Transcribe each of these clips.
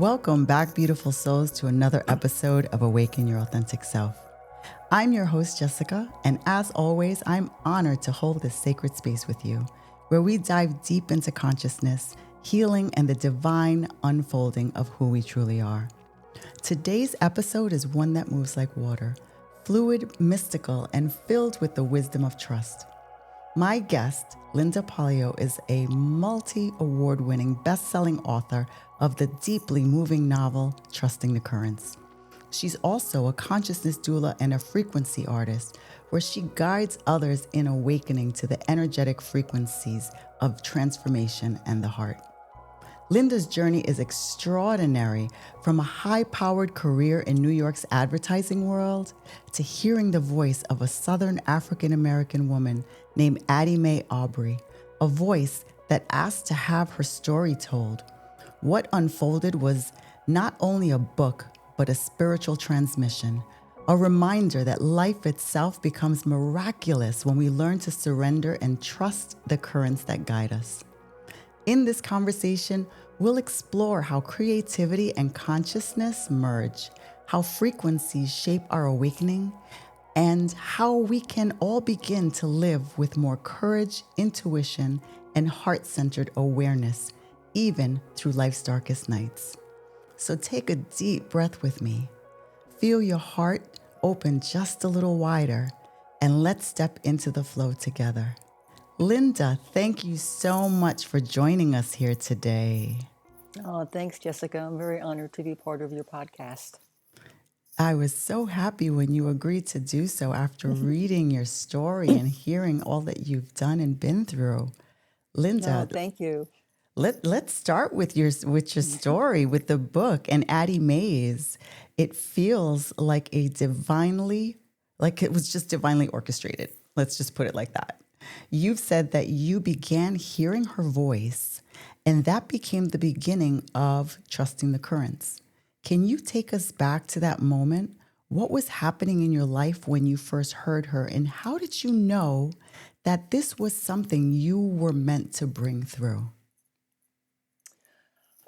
Welcome back, beautiful souls, to another episode of Awaken Your Authentic Self. I'm your host, Jessica, and as always, I'm honored to hold this sacred space with you, where we dive deep into consciousness, healing, and the divine unfolding of who we truly are. Today's episode is one that moves like water, fluid, mystical, and filled with the wisdom of trust. My guest, Lynnda Pollio, is a multi-award-winning, best-selling author of the deeply moving novel, Trusting the Currents. She's also a consciousness doula and a frequency artist, where she guides others in awakening to the energetic frequencies of transformation and the heart. Lynnda's journey is extraordinary, from a high-powered career in New York's advertising world to hearing the voice of a Southern African-American woman named Addie Mae Aubrey, a voice that asked to have her story told. What unfolded was not only a book, but a spiritual transmission, a reminder that life itself becomes miraculous when we learn to surrender and trust the currents that guide us. In this conversation, we'll explore how creativity and consciousness merge, how frequencies shape our awakening, and how we can all begin to live with more courage, intuition, and heart-centered awareness, even through life's darkest nights. So take a deep breath with me. Feel your heart open just a little wider, and let's step into the flow together. Lynnda, thank you so much for joining us here today. Oh, thanks, Jessica. I'm very honored to be part of your podcast. I was so happy when you agreed to do so after reading your story and hearing all that you've done and been through. Lynnda, thank you. let's start with your story, with the book and Addie Mae's. It feels like it was just divinely orchestrated. Let's just put it like that. You've said that you began hearing her voice, and that became the beginning of Trusting the Currents. Can you take us back to that moment? What was happening in your life when you first heard her, and how did you know that this was something you were meant to bring through?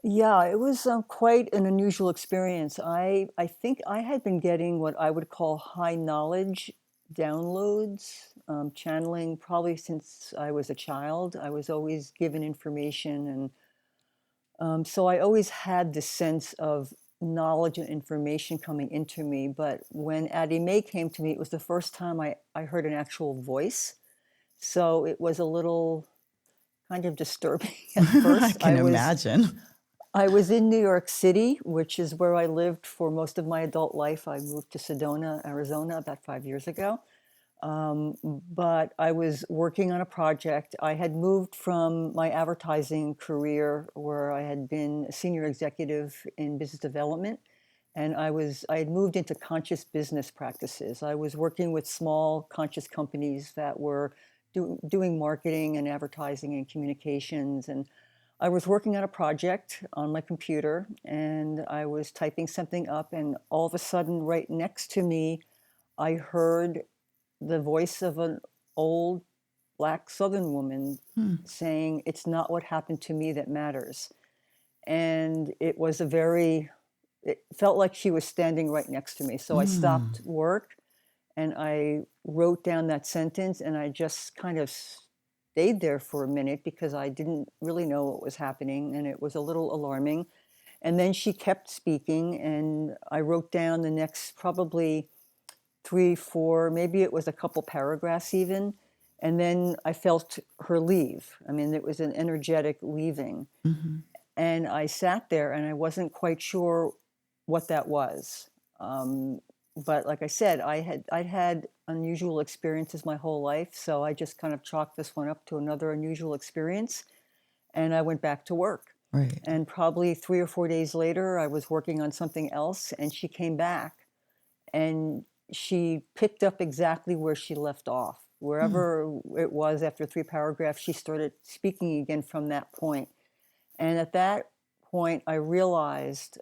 Yeah, it was quite an unusual experience. I think I had been getting what I would call high knowledge downloads, channeling probably since I was a child. I was always given information, and so I always had this sense of knowledge and information coming into me. But when Addie Mae came to me, it was the first time I heard an actual voice. So it was a little kind of disturbing at I first. can imagine. I was in New York City, which is where I lived for most of my adult life. I moved to Sedona, Arizona, about 5 years ago. But I was working on a project. I had moved from my advertising career, where I had been a senior executive in business development, and I had moved into conscious business practices. I was working with small conscious companies that were doing marketing and advertising and communications, and I was working on a project on my computer, and I was typing something up, and all of a sudden, right next to me, I heard the voice of an old Black Southern woman saying, "It's not what happened to me that matters." And it felt like she was standing right next to me. So I stopped work and I wrote down that sentence, and I just kind of stayed there for a minute because I didn't really know what was happening, and it was a little alarming. And then she kept speaking, and I wrote down the next probably 3, 4, maybe it was a couple paragraphs even. And then I felt her leave. I mean, it was an energetic leaving. Mm-hmm. And I sat there and I wasn't quite sure what that was. But like I said, I'd had unusual experiences my whole life. So I just kind of chalked this one up to another unusual experience. And I went back to work. Right. And probably 3 or 4 days later, I was working on something else, and she came back and she picked up exactly where she left off. Wherever it was after 3 paragraphs, she started speaking again from that point. And at that point, I realized,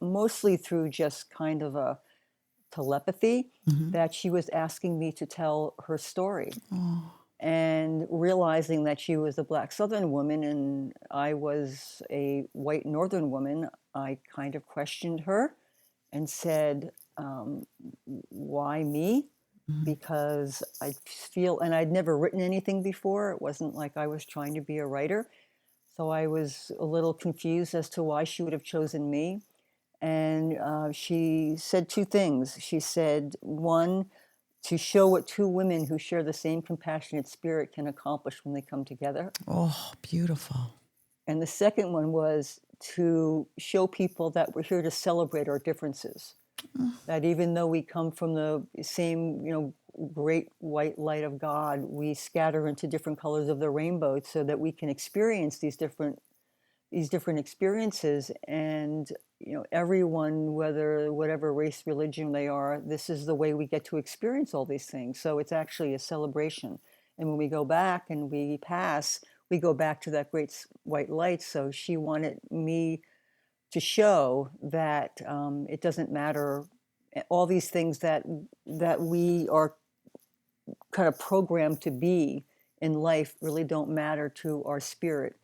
mostly through just kind of a telepathy, that she was asking me to tell her story. Oh. and realizing that she was a Black Southern woman and I was a white Northern woman, I kind of questioned her and said, why me? Mhm. Because I feel, and I'd never written anything before. It wasn't like I was trying to be a writer. So I was a little confused as to why she would have chosen me. And she said two things. She said, one, to show what two women who share the same compassionate spirit can accomplish when they come together. Oh, beautiful. And the second one was to show people that we're here to celebrate our differences. That even though we come from the same, great white light of God, we scatter into different colors of the rainbow so that we can experience these different experiences. And everyone, whatever race, religion they are, this is the way we get to experience all these things. So it's actually a celebration. And when we go back and we pass, we go back to that great white light. So she wanted me to show that it doesn't matter, all these things that we are kind of programmed to be in life really don't matter to our spirit.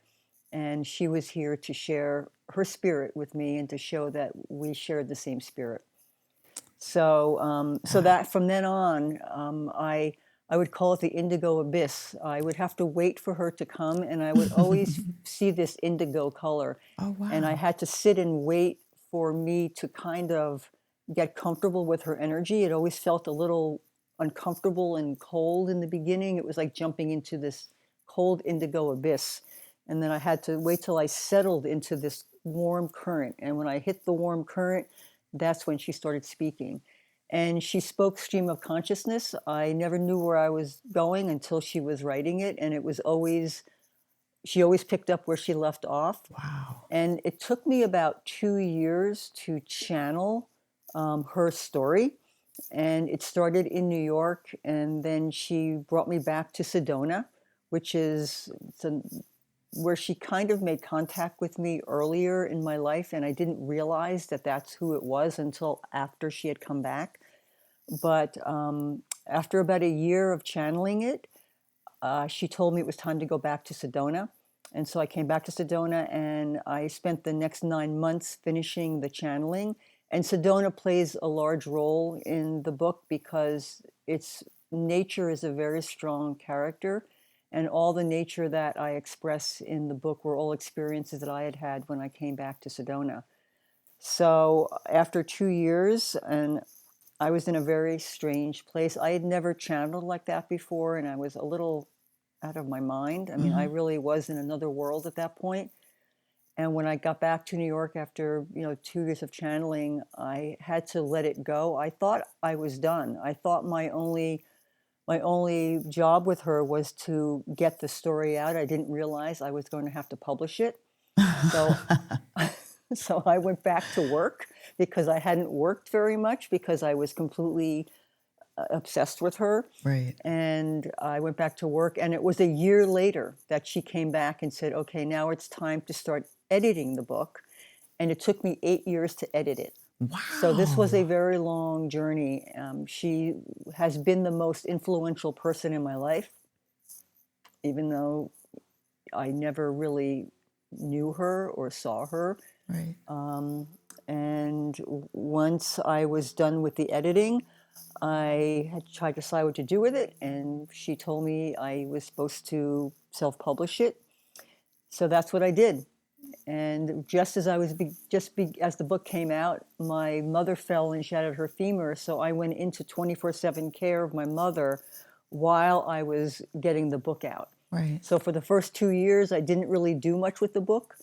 And she was here to share her spirit with me and to show that we shared the same spirit. So that from then on, I would call it the indigo abyss. I would have to wait for her to come, and I would always see this indigo color. Oh, And I wow. had to sit and wait for me to kind of get comfortable with her energy. It always felt a little uncomfortable and cold in the beginning. It was like jumping into this cold indigo abyss. And then I had to wait till I settled into this warm current. And when I hit the warm current, that's when she started speaking. And she spoke stream of consciousness. I never knew where I was going until she was writing it. And it was always, she always picked up where she left off. Wow. And it took me about 2 years to channel her story. And it started in New York. And then she brought me back to Sedona, which is where she kind of made contact with me earlier in my life. And I didn't realize that that's who it was until after she had come back. But after about a year of channeling it, she told me it was time to go back to Sedona. And so I came back to Sedona and I spent the next 9 months finishing the channeling. And Sedona plays a large role in the book because its nature is a very strong character. And all the nature that I express in the book were all experiences that I had had when I came back to Sedona. So after 2 years, and I was in a very strange place. I had never channeled like that before, and I was a little out of my mind. I mean, I really was in another world at that point. And when I got back to New York after 2 years of channeling, I had to let it go. I thought I was done. I thought my only job with her was to get the story out. I didn't realize I was going to have to publish it. So so I went back to work because I hadn't worked very much because I was completely obsessed with her. Right. And I went back to work, and it was a year later that she came back and said, okay, now it's time to start editing the book. And it took me 8 years to edit it. So this was a Wow. very long journey. She has been the most influential person in my life, even though I never really knew her or saw her. Right. And once I was done with the editing, I had tried to decide what to do with it, and she told me I was supposed to self-publish it. So that's what I did. And just as as the book came out, my mother fell and shattered her femur. So I went into 24/7 care of my mother while I was getting the book out. Right. So for the first 2 years, I didn't really do much with the book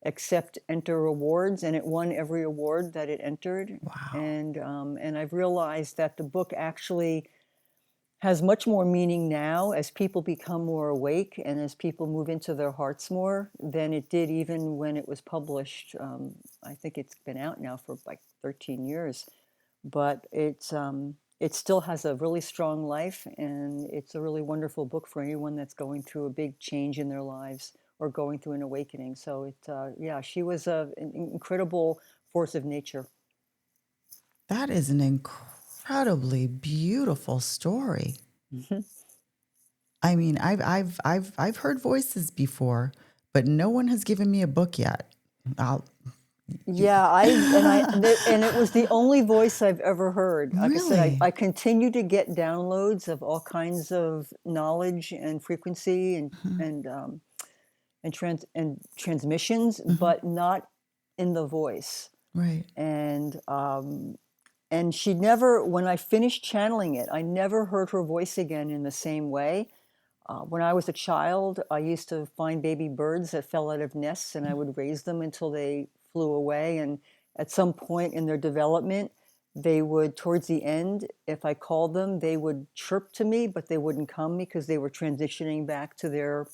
except enter awards, and it won every award that it entered. Wow. And I've realized that the book actually has much more meaning now as people become more awake and as people move into their hearts more than it did even when it was published. I think it's been out now for like 13 years, but it still has a really strong life, and it's a really wonderful book for anyone that's going through a big change in their lives or going through an awakening. So yeah, she was an incredible force of nature. That is an incredibly beautiful story. Mhm. I mean, I've heard voices before, but no one has given me a book yet. I'll, Yeah, and it was the only voice I've ever heard. Like I said, really? I continue to get downloads of all kinds of knowledge and frequency Hmm. and transmissions, Hmm. but not in the voice. Right. And she never, when I finished channeling it, I never heard her voice again in the same way. When I was a child, I used to find baby birds that fell out of nests, and I would raise them until they flew away. And at some point in their development, they would, towards the end, if I called them, they would chirp to me, but they wouldn't come because they were transitioning back to their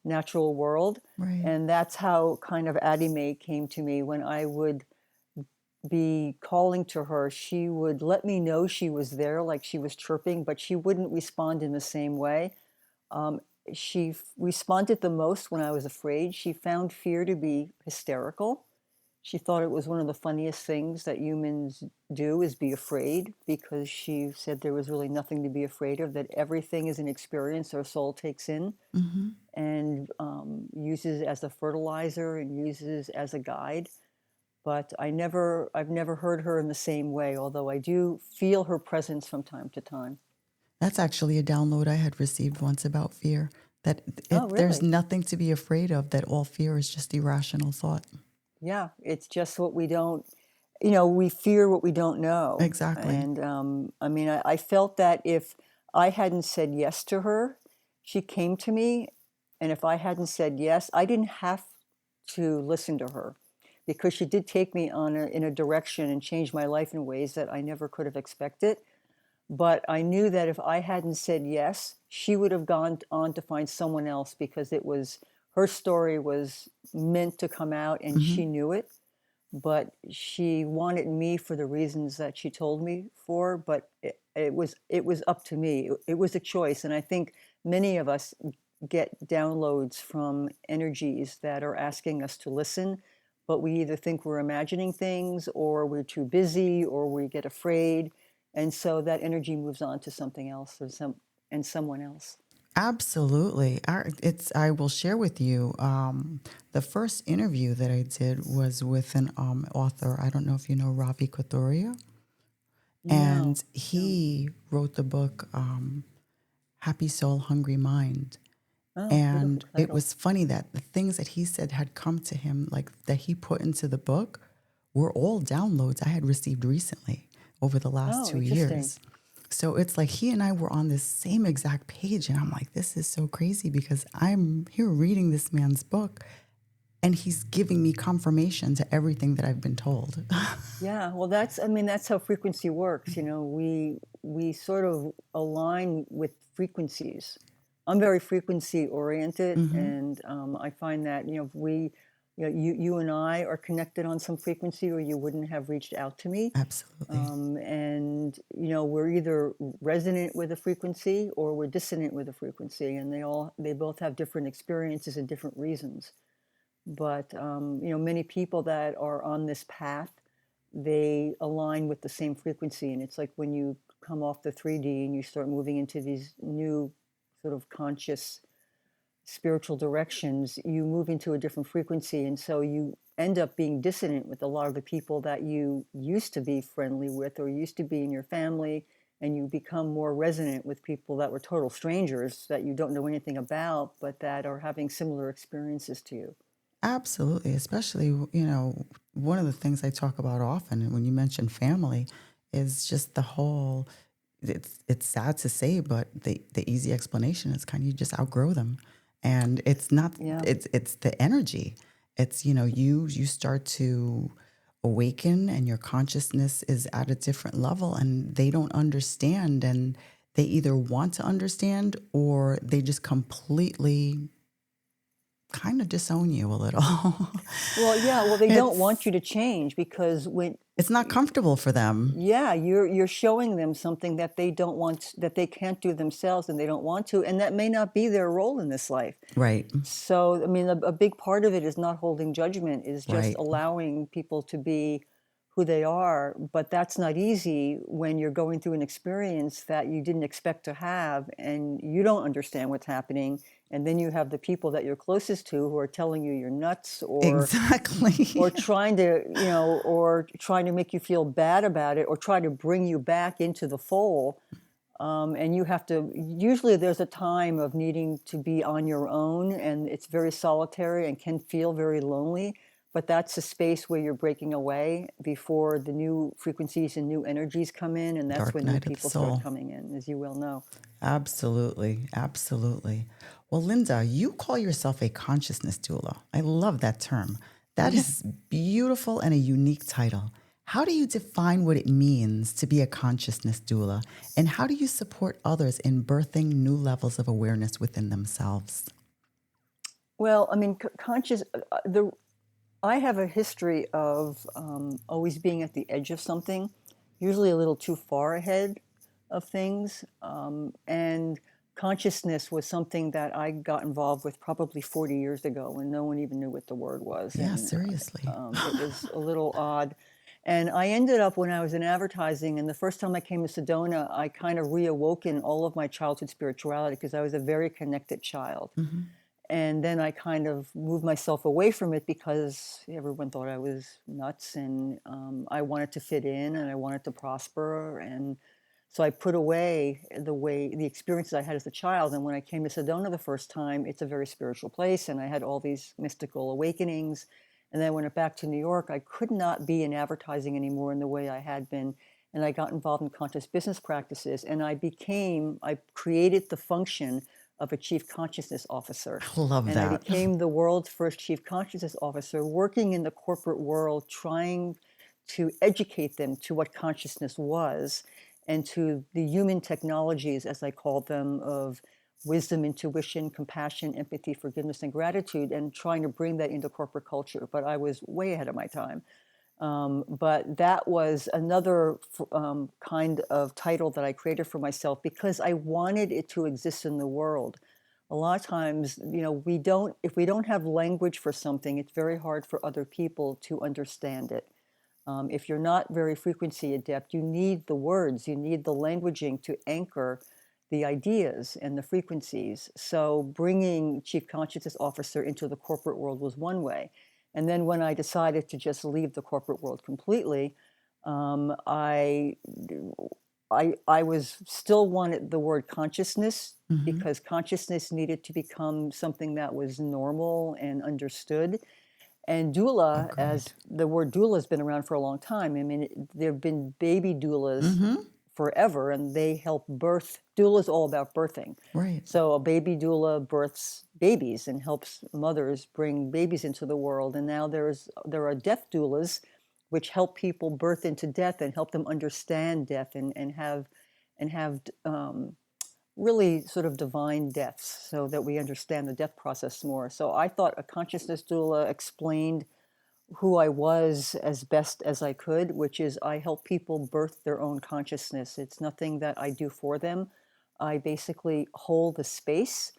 natural world. Right. And that's how kind of Addie Mae came to me. When I would be calling to her, she would let me know she was there, like she was chirping, but she wouldn't respond in the same way. Um, she responded the most when I was afraid. She found fear to be hysterical. She thought it was one of the funniest things that humans do is be afraid, because she said there was really nothing to be afraid of, that everything is an experience our soul takes in Hmm. and uses as a fertilizer and uses as a guide. But I've never heard her in the same way, although I do feel her presence from time to time. That's actually a download I had received once about fear. That Oh, there's really? nothing to be afraid of. That all fear is just irrational thought. Yeah, it's just what we don't, we fear what we don't know. Exactly. And I mean, I felt that if I hadn't said yes to her, she came to me. And if I hadn't said yes, I didn't have to listen to her, because she did take me in a direction and change my life in ways that I never could have expected. But I knew that if I hadn't said yes, she would have gone on to find someone else, because it was her story was meant to come out and Hmm. she knew it. But she wanted me for the reasons that she told me for, but it was up to me. It was a choice. And I think many of us get downloads from energies that are asking us to listen, but we either think we're imagining things, or we're too busy, or we get afraid, and so that energy moves on to something else, or someone else. Absolutely. I will share with you. The first interview that I did was with an author. I don't know if you know Ravi Kothuriya, No, and no. he wrote the book Happy Soul, Hungry Mind. Oh, beautiful And it title. was funny that the things that he said had come to him, like that he put into the book, were all downloads I had received recently over the last Oh, two interesting. years. So it's like he and I were on this same exact page. And I'm like, this is so crazy because I'm here reading this man's book and he's giving me confirmation to everything that I've been told. Yeah, well, I mean, that's how frequency works. We sort of align with frequencies. I'm very frequency oriented, Hmm. and I find that, if you and I are connected on some frequency, or you wouldn't have reached out to me. Absolutely. And we're either resonant with a frequency or we're dissonant with a frequency, and they both have different experiences and different reasons. But many people that are on this path, they align with the same frequency. And it's like when you come off the 3D and you start moving into these new sort of conscious spiritual directions, you move into a different frequency. And so you end up being dissonant with a lot of the people that you used to be friendly with or used to be in your family. And you become more resonant with people that were total strangers that you don't know anything about, but that are having similar experiences to you. Absolutely. Especially, one of the things I talk about often when you mention family is just the whole, it's sad to say, but the easy explanation is kind of you just outgrow them. And it's not, Yeah. it's the energy. It's, you start to awaken and your consciousness is at a different level and they don't understand. And they either want to understand or they just completely kind of disown you a little. Well, yeah, well, they don't want it's you to change, because it's not comfortable for them. yeah, you're showing them something that they don't want, that they can't do themselves, and they don't want to, and that may not be their role in this life. Right. So, I mean, a big part of it is not holding judgment, is just Right. allowing people to be who they are, but that's not easy when you're going through an experience that you didn't expect to have and you don't understand what's happening. And then you have the people that you're closest to who are telling you you're nuts, or Exactly. trying to, or trying to make you feel bad about it, or try to bring you back into the fold. And you have to, usually there's a time of needing to be on your own, and it's very solitary and can feel very lonely. But that's a space where you're breaking away before the new frequencies and new energies come in. And that's Dark when new night of the people start soul. coming in, as you well know. Absolutely. Absolutely. Well, Lynnda, you call yourself a consciousness doula. I love that term. That is beautiful and a unique title. How do you define what it means to be a consciousness doula? And how do you support others in birthing new levels of awareness within themselves? Well, I mean, I have a history of always being at the edge of something, usually a little too far ahead of things. And consciousness was something that I got involved with probably 40 years ago when no one even knew what the word was. Yeah, And seriously. it was a little odd. And I ended up, when I was in advertising, and the first time I came to Sedona, I kind of reawoken all of my childhood spirituality because I was a very connected child. Mm-hmm. And then I kind of moved myself away from it because everyone thought I was nuts, and I wanted to fit in and I wanted to prosper. And so I put away the experiences I had as a child. And when I came to Sedona the first time, it's a very spiritual place, and I had all these mystical awakenings. And then when I went back to New York, I could not be in advertising anymore in the way I had been. And I got involved in conscious business practices, and I created the function of a chief consciousness officer. I love And I that. became the world's first chief consciousness officer, working in the corporate world, trying to educate them to what consciousness was and to the human technologies, as I call them, of wisdom, intuition, compassion, empathy, forgiveness, and gratitude, and trying to bring that into corporate culture. But I was way ahead of my time. But that was another kind of title that I created for myself because I wanted it to exist in the world. A lot of times, if we don't have language for something, it's very hard for other people to understand it. If you're not very frequency adept, you need the words, you need the languaging to anchor the ideas and the frequencies. So bringing Chief Consciousness Officer into the corporate world was one way. And then when I decided to just leave the corporate world completely, um, I, I was still wanted the word consciousness Mm-hmm. because consciousness needed to become something that was normal and understood. And doula, Agreed. as the word doula has been around for a long time. I mean, there have been baby doulas Mm-hmm. forever, and they help birth. Doula is all about birthing. Right. So a baby doula births babies and helps mothers bring babies into the world. And now there are death doulas, which help people birth into death and help them understand death and have really sort of divine deaths so that we understand the death process more. So I thought a consciousness doula explained who I was as best as I could, which is I help people birth their own consciousness. It's nothing that I do for them. I basically hold the space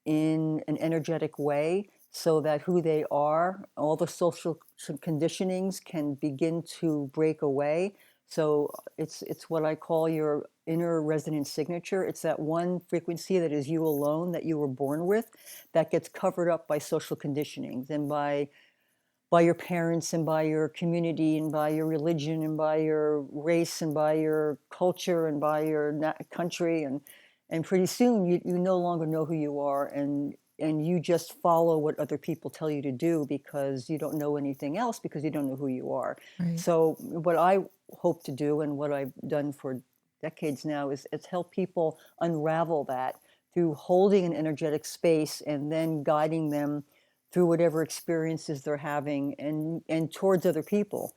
in an energetic way so that who they are, all the social conditionings can begin to break away. So it's what I call your inner resonant signature. It's that one frequency that is you alone, that you were born with, that gets covered up by social conditionings and by your parents and by your community and by your religion and by your race and by your culture and by your country. And pretty soon you no longer know who you are, and you just follow what other people tell you to do because you don't know anything else, because you don't know who you are. Right. So what I hope to do, and what I've done for decades now, is help people unravel that through holding an energetic space and then guiding them through whatever experiences they're having and towards other people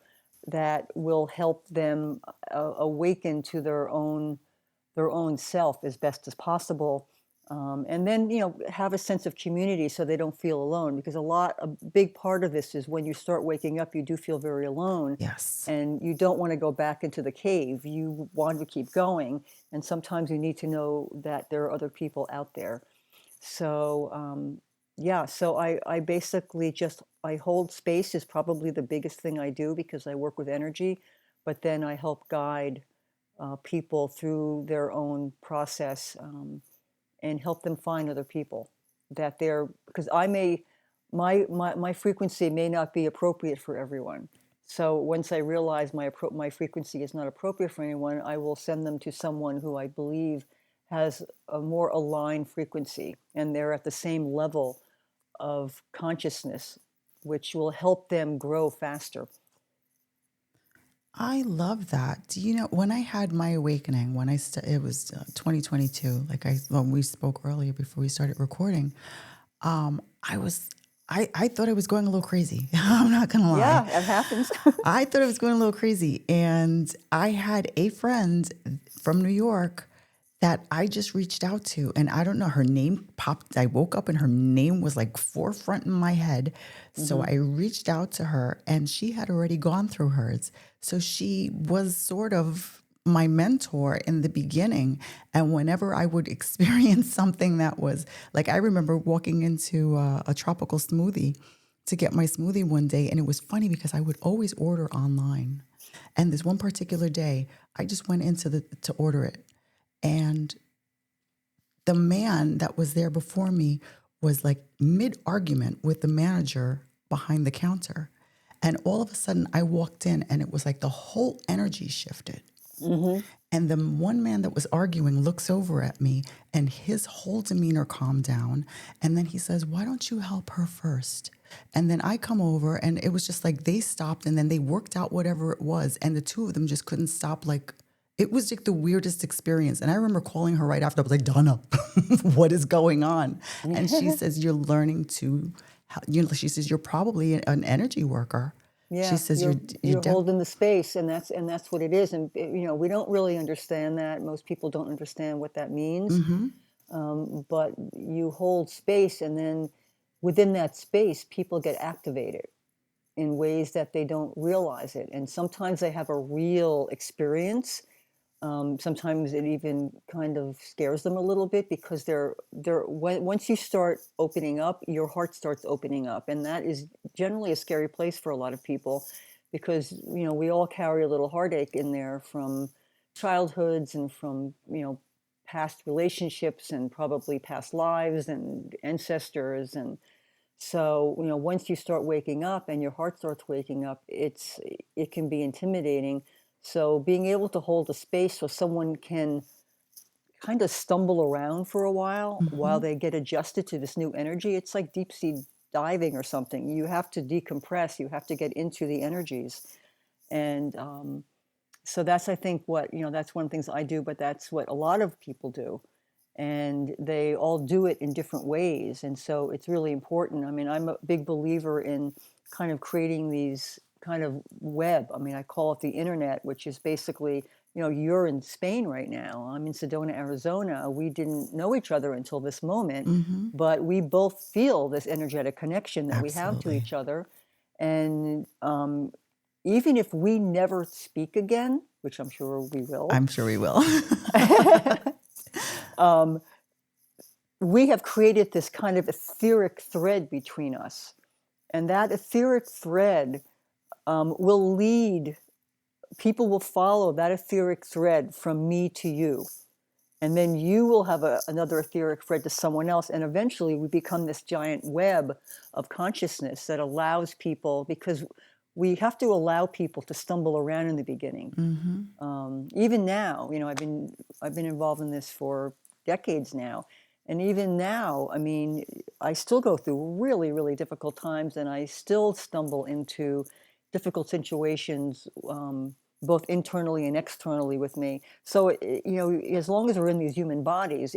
that will help them awaken to their own self as best as possible. And then, have a sense of community so they don't feel alone, because a big part of this is when you start waking up, you do feel very alone, Yes. and you don't want to go back into the cave. You want to keep going. And sometimes you need to know that there are other people out there. So, Yeah, so I basically just I hold space is probably the biggest thing I do because I work with energy, but then I help guide people through their own process, and help them find other people that they're because I may my frequency may not be appropriate for everyone. So once I realize my frequency is not appropriate for anyone, I will send them to someone who I believe has a more aligned frequency and they're at the same level of consciousness, which will help them grow faster. I love that. Do you know when I had my awakening, it was 2022, like when we spoke earlier before we started recording, I was, I thought I was going a little crazy. I'm not going to lie. Yeah, it happens. I thought I was going a little crazy. And I had a friend from New York that I just reached out to. And I don't know, her name popped. I woke up and her name was like forefront in my head. So Hmm. I reached out to her and she had already gone through hers. So she was sort of my mentor in the beginning. And whenever I would experience something that was like, I remember walking into a tropical smoothie to get my smoothie one day. And it was funny because I would always order online. And this one particular day, I just went to order it. And the man that was there before me was like mid argument with the manager behind the counter. And all of a sudden I walked in and it was like the whole energy shifted. Hmm. And the one man that was arguing looks over at me and his whole demeanor calmed down. And then he says, "Why don't you help her first?" And then I come over and it was just like they stopped and then they worked out whatever it was. And the two of them just couldn't stop. Like, it was like the weirdest experience. And I remember calling her right after. I was like, "Donna, what is going on?" And she says, "You're learning to, she says, you're probably an energy worker." She Yeah, says, you're holding the space, and that's what it is. And we don't really understand that. Most people don't understand what that means. But you hold space, and then within that space, people get activated in ways that they don't realize it. And sometimes they have a real experience. Sometimes it even kind of scares them a little bit because once you start opening up, your heart starts opening up, and that is generally a scary place for a lot of people because we all carry a little heartache in there from childhoods and from past relationships and probably past lives and ancestors. And so once you start waking up and your heart starts waking up, it can be intimidating. So being able to hold a space so someone can kind of stumble around for a while Mhm. they get adjusted to this new energy, it's like deep sea diving or something. You have to decompress, you have to get into the energies. And so that's, I think, what that's one of the things I do, but that's what a lot of people do, and they all do it in different ways. And so it's really important. I mean, I'm a big believer in kind of creating these kind of web. I mean, I call it the internet, which is basically, you're in Spain right now, I'm in Sedona, Arizona. We didn't know each other until this moment, Mhm. but we both feel this energetic connection that we have to Absolutely. each other. And even if we never speak again, which I'm sure we will, I'm sure we will. um, we have created this kind of etheric thread between us. And that etheric thread will lead, people will follow that etheric thread from me to you. And then you will have another etheric thread to someone else. And eventually we become this giant web of consciousness that allows people, because we have to allow people to stumble around in the beginning. Mhm. Even now, I've been involved in this for decades now, and even now, I mean, I still go through really, really difficult times, and I still stumble into difficult situations, both internally and externally with me. So, as long as we're in these human bodies,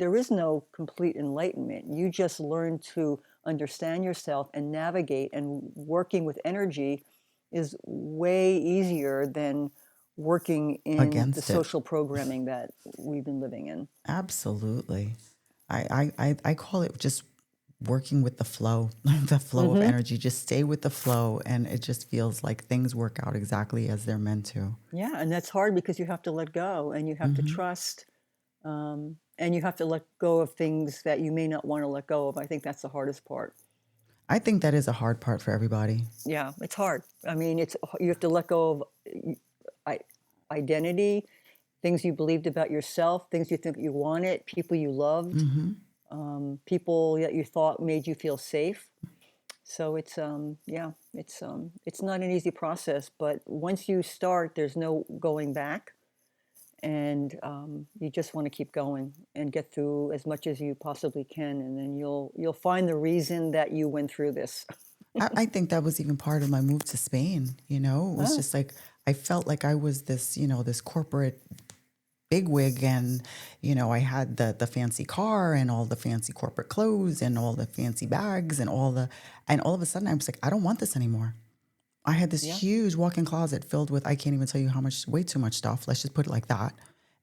there is no complete enlightenment. You just learn to understand yourself and navigate, and working with energy is way easier than working in the Against it. social programming that we've been living in. Absolutely. I call it just working with the flow, the flow of Hmm. energy. Just stay with the flow, and it just feels like things work out exactly as they're meant to. Yeah, and that's hard because you have to let go and you have to trust And you have to let go of things that you may not want to let go of. I think that's the hardest part. I think that is a hard part for everybody. Yeah, it's hard. I mean, you have to let go of identity, things you believed about yourself, things you think you wanted, people you loved, people that you thought made you feel safe. So yeah, it's not an easy process, but once you start, there's no going back, and you just want to keep going and get through as much as you possibly can, and then you'll find the reason that you went through this. I think that was even part of my move to Spain. You know, it was Oh, just like I felt like I was this, this corporate bigwig, and I had the fancy car and all the fancy corporate clothes and all the fancy bags and all of a sudden I was like, I don't want this anymore. I had this yeah, huge walk-in closet filled with, I can't even tell you how much, way too much stuff. Let's just put it like that.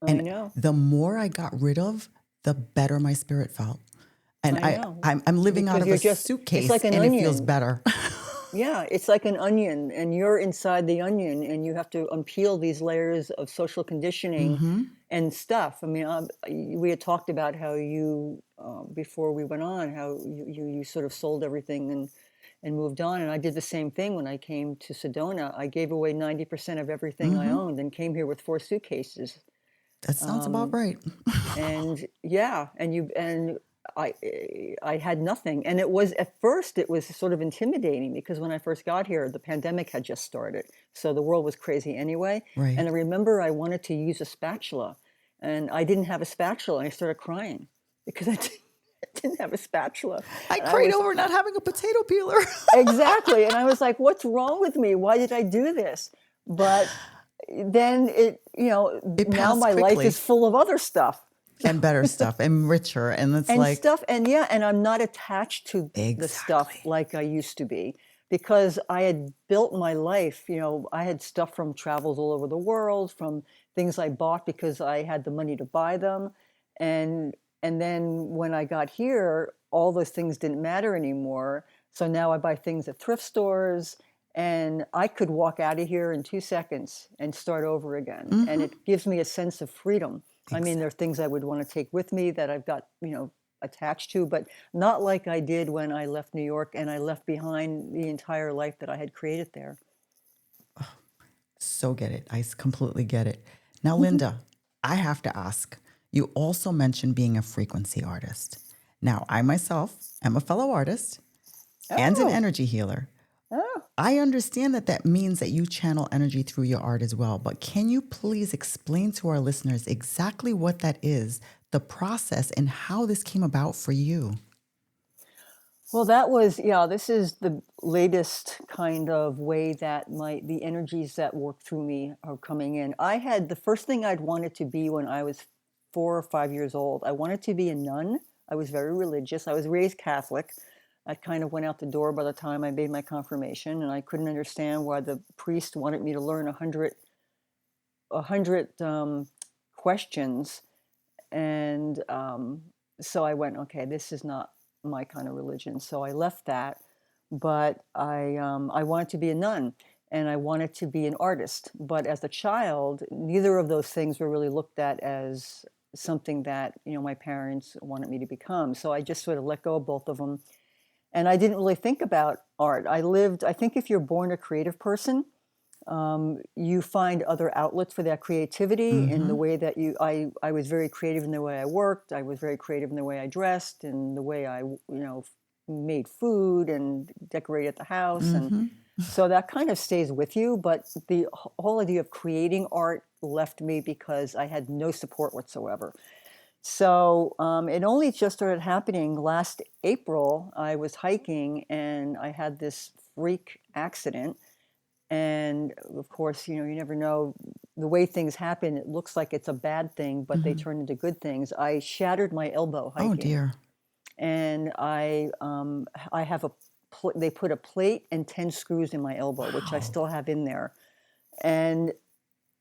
I And know, the more I got rid of, the better my spirit felt. And I know, I'm living out because of a it's suitcase like an and it feels onion. better. Yeah, it's like an onion, and you're inside the onion, and you have to unpeel these layers of social conditioning and stuff. I mean, we had talked about how you, before we went on, how you sort of sold everything and moved on. And I did the same thing when I came to Sedona. I gave away 90% of everything I owned and came here with 4 suitcases. That sounds about Um, right. and yeah, and I I had nothing, and it was, at first it was sort of intimidating, because when I first got here, the pandemic had just started, so the world was crazy anyway. And Right. I remember I wanted to use a spatula, and I didn't have a spatula, and I started crying because I didn't have a spatula, I and I cried was, over not having a potato peeler. exactly, and I was like, what's wrong with me? Why did I do this? But then It now passed my life is quickly. full of other stuff. And better stuff and richer. And it's And like, stuff, and yeah, and I'm not attached to the stuff exactly. like I used to be, because I had built my life. I had stuff from travels all over the world, from things I bought because I had the money to buy them. And then when I got here, all those things didn't matter anymore. So now I buy things at thrift stores, and I could walk out of here in 2 seconds and start over again. And it gives me a sense of freedom. I mean, there are Exactly. things I would want to take with me that I've got, attached to, but not like I did when I left New York, and I left behind the entire life that I had created there. So get it. Completely get it. Now, Linda, I have to ask, you also mentioned being a frequency artist. Now, I myself am a fellow artist and an Oh, energy healer. oh. I understand that that means that you channel energy through your art as well, but can you please explain to our listeners exactly what that is, the process, and how this came about for you? Well, this is the latest kind of way that the energies that work through me are coming in. The first thing I'd wanted to be when I was 4 or 5 years old. I wanted to be a nun. I was very religious. I was raised Catholic. I kind of went out the door by the time I made my confirmation, and I couldn't understand why the priest wanted me to learn a hundred questions. And so I went, okay, this is not my kind of religion. So I left that, but I wanted to be a nun, and I wanted to be an artist. But as a child, neither of those things were really looked at as something that my parents wanted me to become. So I just sort of let go of both of them, and I didn't really think about art. I think if you're born a creative person, you find other outlets for that creativity in the way that I was very creative in the way I worked. I was very creative in the way I dressed, and the way I, made food and decorated the house. And so that kind of stays with you. But the whole idea of creating art left me because I had no support whatsoever. So it only just started happening last April. I was hiking, and I had this freak accident. And of course, you never know the way things happen. It looks like it's a bad thing, but they turn into good things. I shattered my elbow Oh, hiking, dear. and I have they put a plate and 10 screws in my elbow, which I Wow. still have in there. And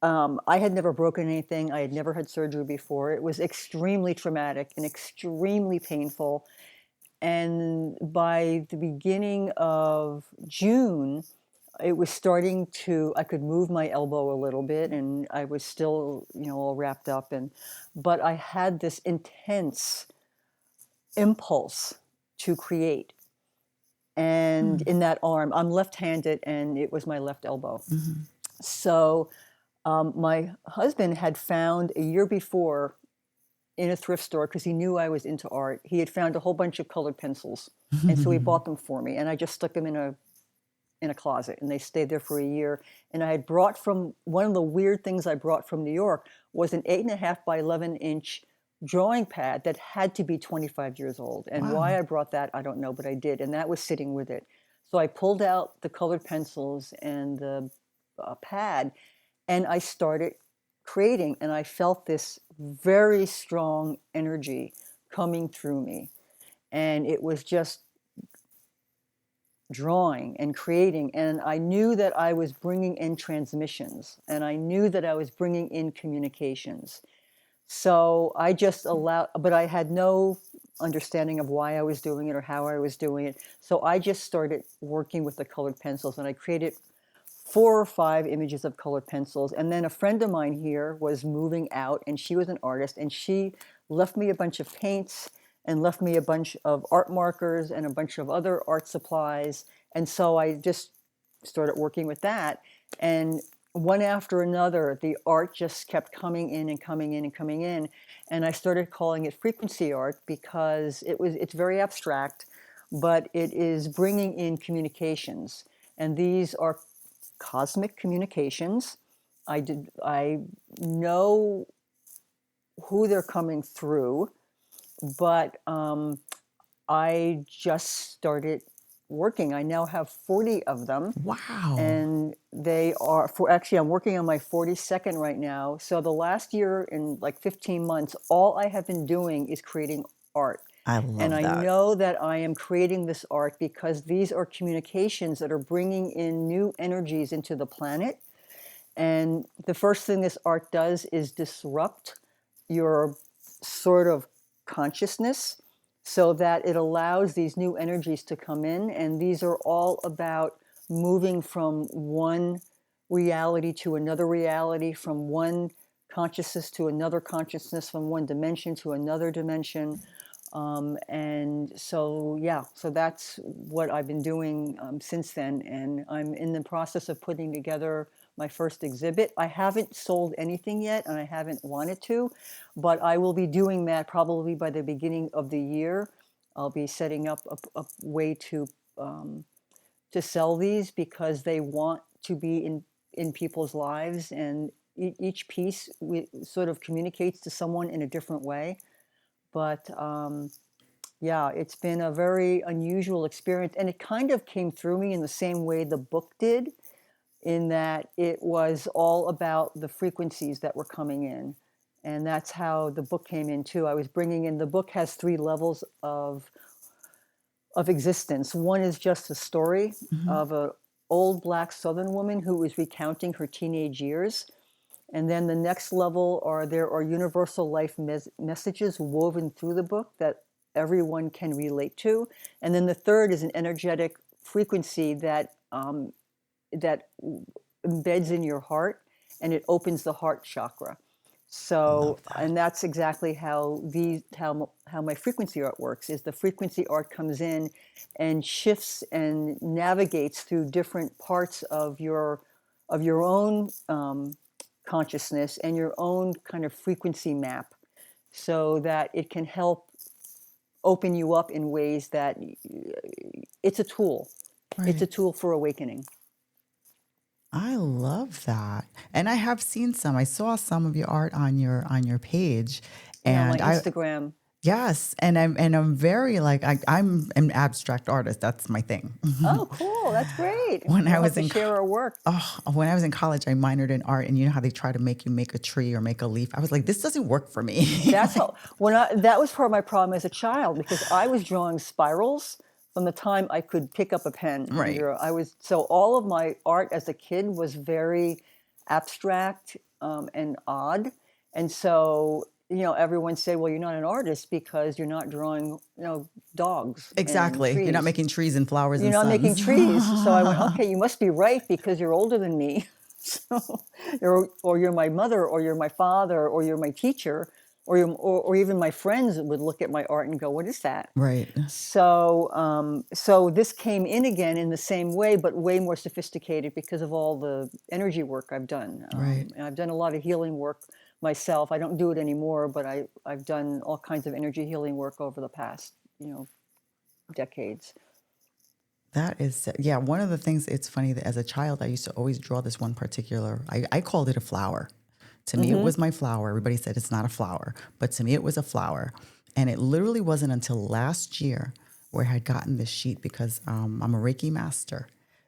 I had never broken anything. I had never had surgery before. It was extremely traumatic and extremely painful. And by the beginning of June, it was starting to, I could move my elbow a little bit, and I was still, all wrapped up, but I had this intense impulse to create. And in that arm, I'm left-handed, and it was my left elbow. Mm-hmm. So my husband had found a year before in a thrift store, because he knew I was into art, he had found a whole bunch of colored pencils. And so he bought them for me, and I just stuck them in a closet, and they stayed there for a year. And I had brought from, one of the weird things I brought from New York was an 8.5 by 11-inch drawing pad that had to be 25 years old. And Wow. why I brought that, I don't know, but I did. And that was sitting with it. So I pulled out the colored pencils and the pad, and I started creating. And I felt this very strong energy coming through me. And it was just drawing and creating, and I knew that I was bringing in transmissions, and I knew that I was bringing in communications. So I just allowed, but I had no understanding of why I was doing it or how I was doing it. So I just started working with the colored pencils, and I created 4 or 5 images of colored pencils. And then a friend of mine here was moving out, and she was an artist, and she left me a bunch of paints and left me a bunch of art markers and a bunch of other art supplies. And so I just started working with that. And one after another, the art just kept coming in and coming in and coming in. And I started calling it frequency art, because it's very abstract, but it is bringing in communications. And these are cosmic communications. I know who they're coming through, but I just started working. I now have 40 of them. Wow. And they are, actually, I'm working on my 42nd right now. So the last year, in like 15 months, all I have been doing is creating art. I love And I that. know that I am creating this art because these are communications that are bringing in new energies into the planet. And the first thing this art does is disrupt your sort of consciousness, so that it allows these new energies to come in. And these are all about moving from one reality to another reality, from one consciousness to another consciousness, from one dimension to another dimension. And so, yeah, so that's what I've been doing since then. And I'm in the process of putting together my first exhibit. I haven't sold anything yet, and I haven't wanted to, but I will be doing that probably by the beginning of the year. I'll be setting up a way to sell these, because they want to be in people's lives, and each piece sort of communicates to someone in a different way. But yeah, it's been a very unusual experience, and it kind of came through me in the same way the book did, in that it was all about the frequencies that were coming in. And that's how the book came in too. I was bringing in, the book has 3 levels of existence. One is just a story of an old Black Southern woman who was recounting her teenage years. And then the next level there are universal life messages woven through the book that everyone can relate to. And then the third is an energetic frequency that embeds in your heart, and it opens the heart chakra. So, and that's exactly how my frequency art works. Is the frequency art comes in and shifts and navigates through different parts of your own consciousness and your own kind of frequency map, so that it can help open you up in ways that it's a tool. Right. It's a tool for awakening. I love that. And I have seen some. I saw some of your art on your page. And my Instagram. Yes, and I'm very like I'm an abstract artist. That's my thing. Oh, cool! That's great. When I was in share our work. When I was in college, I minored in art, and you know how they try to make you make a tree or make a leaf. I was like, this doesn't work for me. That's how that was part of my problem as a child, because I was drawing spirals from the time I could pick up a pen. Right. So all of my art as a kid was very abstract and odd, and so everyone say, well, you're not an artist because you're not drawing, dogs and Exactly. You're not trees. making trees and flowers You're and not making suns. trees. So I went, okay, you must be right because you're older than me. So, or you're my mother, or you're my father, or you're my teacher, or even my friends would look at my art and go, what is that? Right. So this came in again in the same way, but way more sophisticated because of all the energy work I've done. Right. And I've done a lot of healing work myself. I don't do it anymore, but I've done all kinds of energy healing work over the past, decades. That is, yeah, one of the things, it's funny that as a child, I used to always draw this one particular, I called it a flower. To me, it was my flower. Everybody said it's not a flower, but to me, it was a flower. And it literally wasn't until last year where I had gotten this sheet because I'm a Reiki master.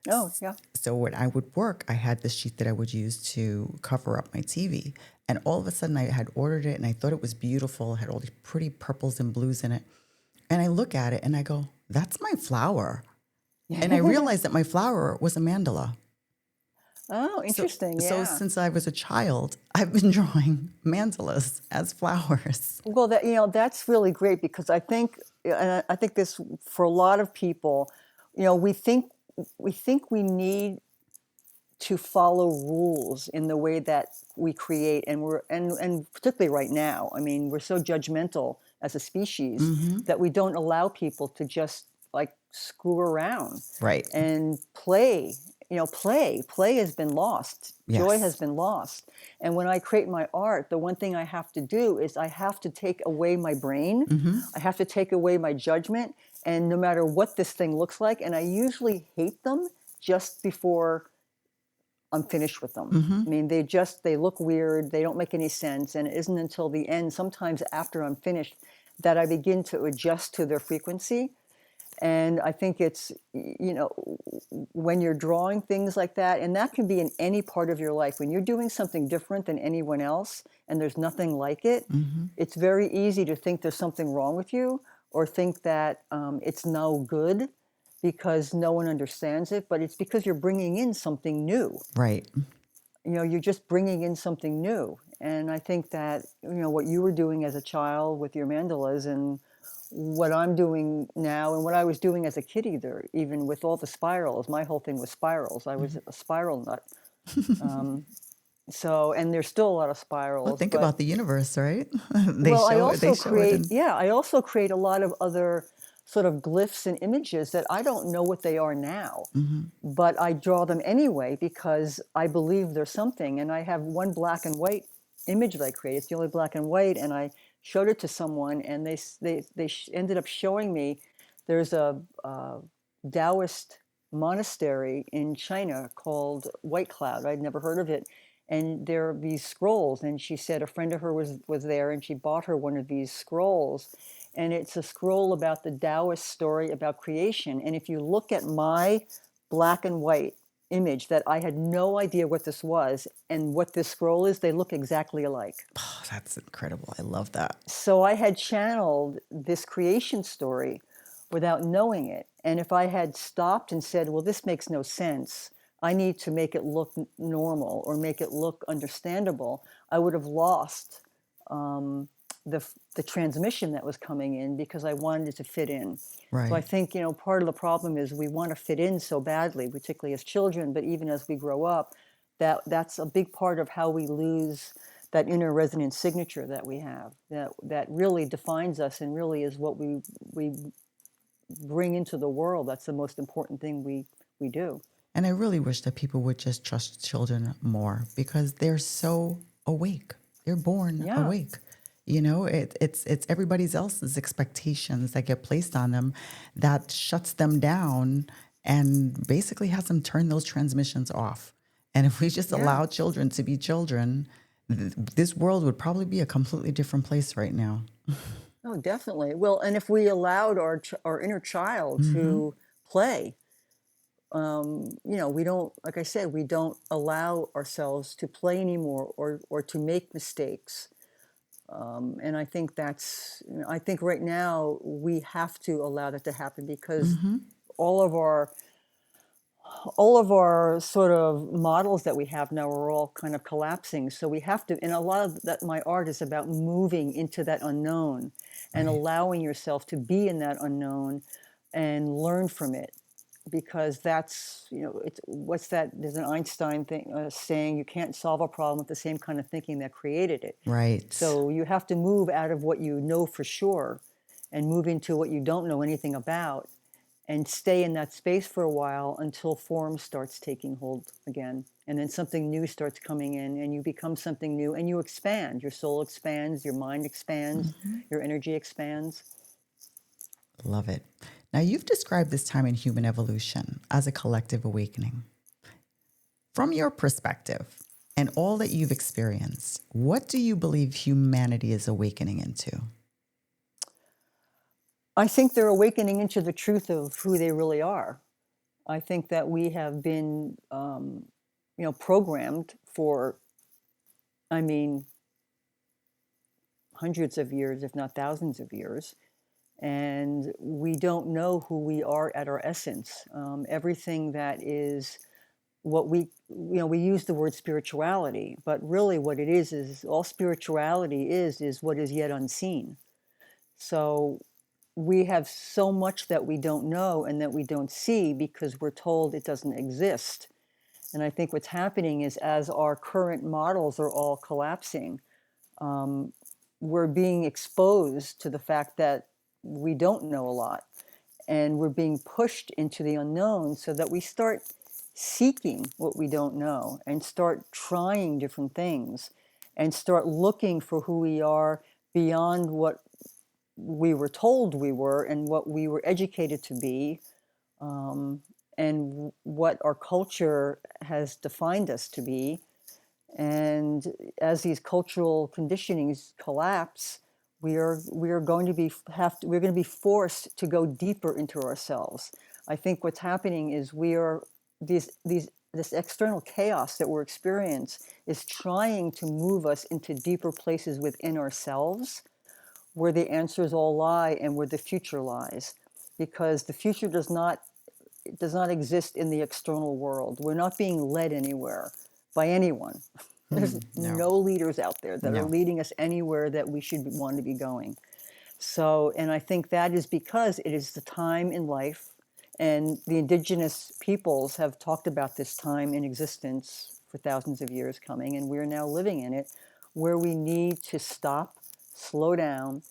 Oh, yeah. So when I would work, I had this sheet that I would use to cover up my TV. And all of a sudden, I had ordered it and I thought it was beautiful. It had all these pretty purples and blues in it. And I look at it and I go, that's my flower. And I realized that my flower was a mandala. Oh, interesting. So Yeah. since I was a child, I've been drawing mandalas as flowers. Well, that's really great because and I think this for a lot of people, we think we need to follow rules in the way that we create, and particularly right now. I mean, we're so judgmental as a species that we don't allow people to just like screw around Right. and play. Play has been lost. Joy Yes. has been lost. And when I create my art, the one thing I have to do is I have to take away my brain. I have to take away my judgment. And no matter what this thing looks like, and I usually hate them just before I'm finished with them. I mean, they look weird. They don't make any sense. And it isn't until the end, sometimes after I'm finished, that I begin to adjust to their frequency. And I think it's, when you're drawing things like that, and that can be in any part of your life, when you're doing something different than anyone else and there's nothing like it, it's very easy to think there's something wrong with you or think that it's no good because no one understands it, but it's because you're bringing in something new. Right. You're just bringing in something new. And I think that, what you were doing as a child with your mandalas and what I'm doing now and what I was doing as a kid even with all the spirals, my whole thing was spirals. I was a spiral nut. And there's still a lot of spirals. Well, think but, about the universe, right? I also create. I also create a lot of other sort of glyphs and images that I don't know what they are now, but I draw them anyway because I believe there's something. And I have one black and white image that I created. It's the only black and white, and I showed it to someone, and they ended up showing me there's a Taoist monastery in China called White Cloud. I'd never heard of it. And there are these scrolls, and she said a friend of her was there, and she bought her one of these scrolls, and it's a scroll about the Taoist story about creation. And if you look at my black and white image that I had no idea what this was and what this scroll is, they look exactly alike. Oh, that's incredible. I love that. So I had channeled this creation story without knowing it. And if I had stopped and said, well, this makes no sense, I need to make it look normal or make it look understandable, I would have lost the transmission that was coming in because I wanted it to fit in. Right. So I think, part of the problem is we want to fit in so badly, particularly as children, but even as we grow up, that's a big part of how we lose that inner resonance signature that we have, that really defines us and really is what we bring into the world. That's the most important thing we do. And I really wish that people would just trust children more because they're so awake. They're born awake. It's everybody else's expectations that get placed on them that shuts them down and basically has them turn those transmissions off. And if we just allow children to be children, this world would probably be a completely different place right now. Oh, definitely. Well, and if we allowed our inner child to play, we don't, like I said, we don't allow ourselves to play anymore or to make mistakes. And I think I think right now we have to allow that to happen because all of our all of our sort of models that we have now are all kind of collapsing. So we have to, and a lot of that, my art is about moving into that unknown and Right. allowing yourself to be in that unknown and learn from it. Because that's, it's what's that? There's an Einstein thing saying you can't solve a problem with the same kind of thinking that created it. Right. So you have to move out of what you know for sure and move into what you don't know anything about and stay in that space for a while until form starts taking hold again. And then something new starts coming in and you become something new and you expand. Your soul expands, your mind expands, your energy expands. Love it. Now, you've described this time in human evolution as a collective awakening. From your perspective and all that you've experienced, what do you believe humanity is awakening into? I think they're awakening into the truth of who they really are. I think that we have been, programmed for, I mean, hundreds of years, if not thousands of years, and we don't know who we are at our essence. Everything that is what we use the word spirituality, but really what it is all spirituality is what is yet unseen. So we have so much that we don't know and that we don't see because we're told it doesn't exist. And I think what's happening is as our current models are all collapsing, we're being exposed to the fact that we don't know a lot. And we're being pushed into the unknown so that we start seeking what we don't know and start trying different things and start looking for who we are beyond what we were told we were and what we were educated to be, and what our culture has defined us to be. And as these cultural conditionings collapse, we are going to be we're going to be forced to go deeper into ourselves. I think what's happening is we are this external chaos that we're experiencing is trying to move us into deeper places within ourselves where the answers all lie and where the future lies, because the future does not exist in the external world. We're not being led anywhere by anyone. There's No, no leaders out there that are no. leading us anywhere that we should want to be going. So, and I think that is because it is the time in life, and the indigenous peoples have talked about this time in existence for thousands of years coming, and we're now living in it, where we need to stop, slow down,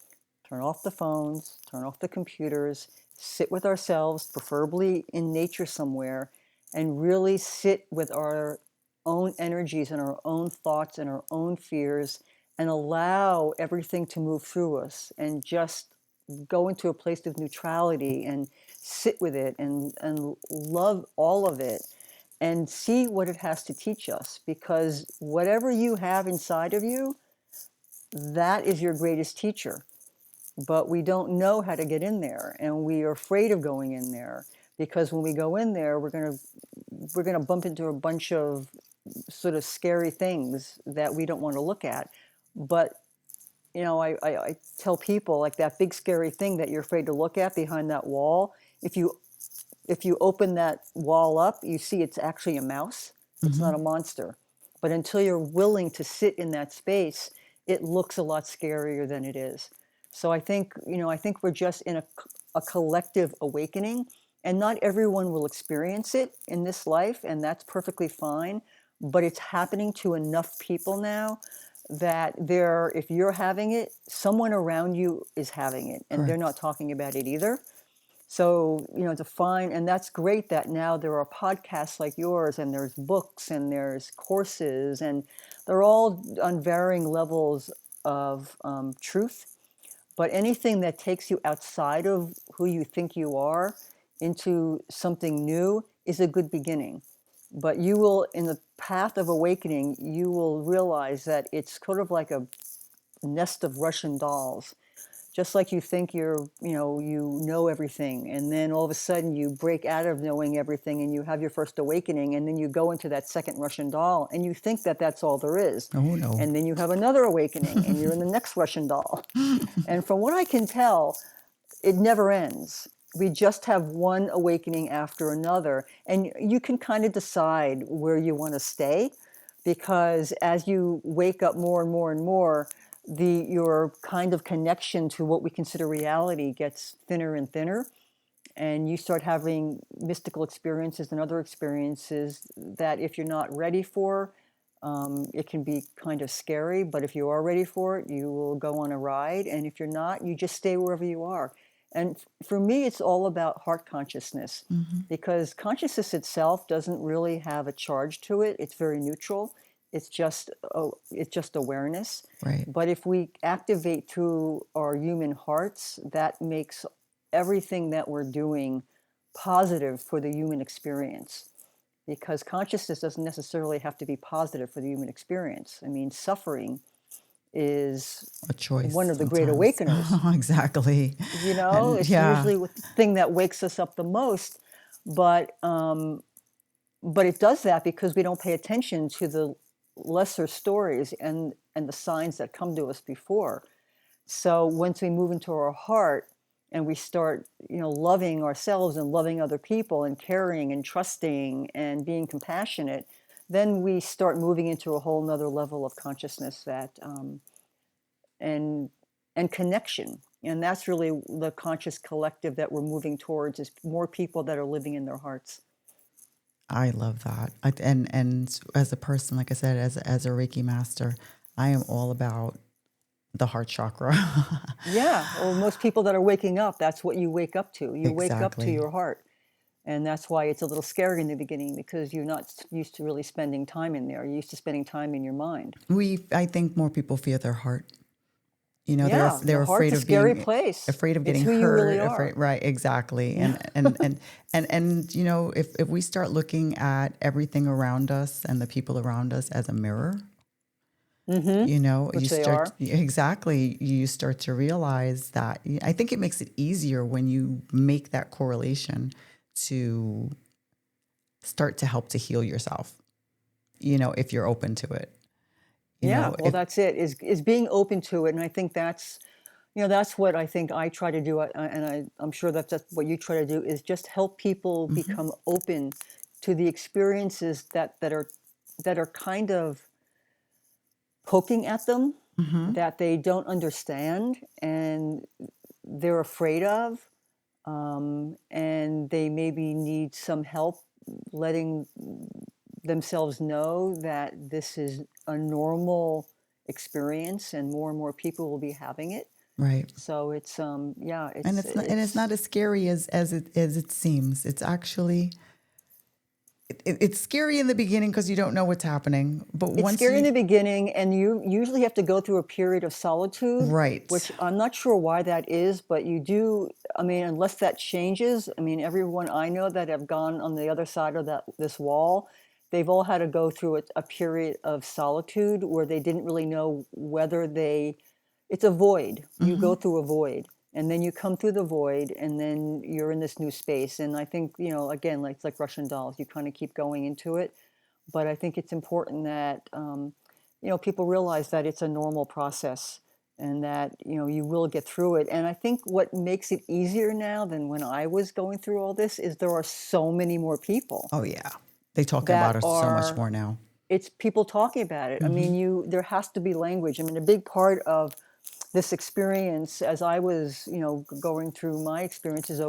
turn off the phones, turn off the computers, sit with ourselves, preferably in nature somewhere, and really sit with our own energies and our own thoughts and our own fears and allow everything to move through us and just go into a place of neutrality and sit with it and love all of it and see what it has to teach us, because whatever you have inside of you, that is your greatest teacher. But we don't know how to get in there, and we are afraid of going in there, because when we go in there, we're going to bump into a bunch of sort of scary things that we don't want to look at. But I tell people, like, that big scary thing that you're afraid to look at behind that wall, if you open that wall up, you see it's actually a mouse. It's not a monster. But until you're willing to sit in that space, it looks a lot scarier than it is. So I think we're just in a collective awakening, and not everyone will experience it in this life, and that's perfectly fine. But it's happening to enough people now that if you're having it, someone around you is having it, and they're Correct. not talking about it either. So, and that's great that now there are podcasts like yours, and there's books, and there's courses, and they're all on varying levels of truth. But anything that takes you outside of who you think you are into something new is a good beginning. But you will, in the path of awakening, you will realize that it's sort of like a nest of Russian dolls. Just like you think you know everything, and then all of a sudden you break out of knowing everything and you have your first awakening, and then you go into that second Russian doll and you think that that's all there is. Oh, no. And then you have another awakening and you're in the next Russian doll. And from what I can tell, it never ends, we just have one awakening after another, and you can kind of decide where you want to stay, because as you wake up more and more and more, your kind of connection to what we consider reality gets thinner and thinner, and you start having mystical experiences and other experiences that if you're not ready for, it can be kind of scary, but if you are ready for it, you will go on a ride. And if you're not, you just stay wherever you are. And for me, it's all about heart consciousness, Mm-hmm. because consciousness itself doesn't really have a charge to it. It's very neutral. It's just awareness. Right. But if we activate through our human hearts, that makes everything that we're doing positive for the human experience, because consciousness doesn't necessarily have to be positive for the human experience. I mean, suffering is A choice one of the great sometimes. awakeners. Exactly. And It's yeah, usually the thing that wakes us up the most, but it does that because we don't pay attention to the lesser stories and the signs that come to us before. So once we move into our heart and we start, loving ourselves and loving other people and caring and trusting and being compassionate, then we start moving into a whole nother level of consciousness and connection. And that's really the conscious collective that we're moving towards, is more people that are living in their hearts. I love that. And as a person, like I said, as a Reiki master, I am all about the heart chakra. Yeah. Well, most people that are waking up, that's what you wake up to. You wake up to Exactly. your heart. And that's why it's a little scary in the beginning, because you're not used to really spending time in there. You're used to spending time in your mind. I think more people fear their heart. Yeah, the They're heart's afraid a of scary being place. afraid of It's getting who you really hurt. are. Afraid, right? Exactly. Yeah. And if we start looking at everything around us and the people around us as a mirror, Mm-hmm. you Which they start are. exactly. You start to realize that. I think it makes it easier when you make that correlation to start to help to heal yourself. If you're open to it. Yeah, well, If that's it, is being open to it. And I think that's what I think I try to do. And I'm sure that's what you try to do, is just help people Mhm. become open to the experiences that are kind of poking at them, Mhm. that they don't understand and they're afraid of, and they maybe need some help letting themselves know that this is a normal experience and more people will be having it. Right. So it's yeah, And it's not it's as scary as it seems. It's actually it's scary in the beginning because you don't know what's happening. But it's once scary in you the beginning, and you usually have to go through a period of solitude, right. which I'm not sure why that is, but you do. I mean, unless that changes, I mean, everyone I know that have gone on the other side of this wall, they've all had to go through a period of solitude where they didn't really know whether it's a void. You go Mhm. through a void, and then you come through the void, and then you're in this new space. And I think, again, like it's like Russian dolls, you kind of keep going into it. But I think it's important that people realize that it's a normal process, and that you will get through it. And I think what makes it easier now than when I was going through all this is there are so many more people Oh yeah. They talk about that it so much are more now. it's people talking about it. I mean, Mhm. there has to be language. I mean, a big part of this experience, as I was, going through my experiences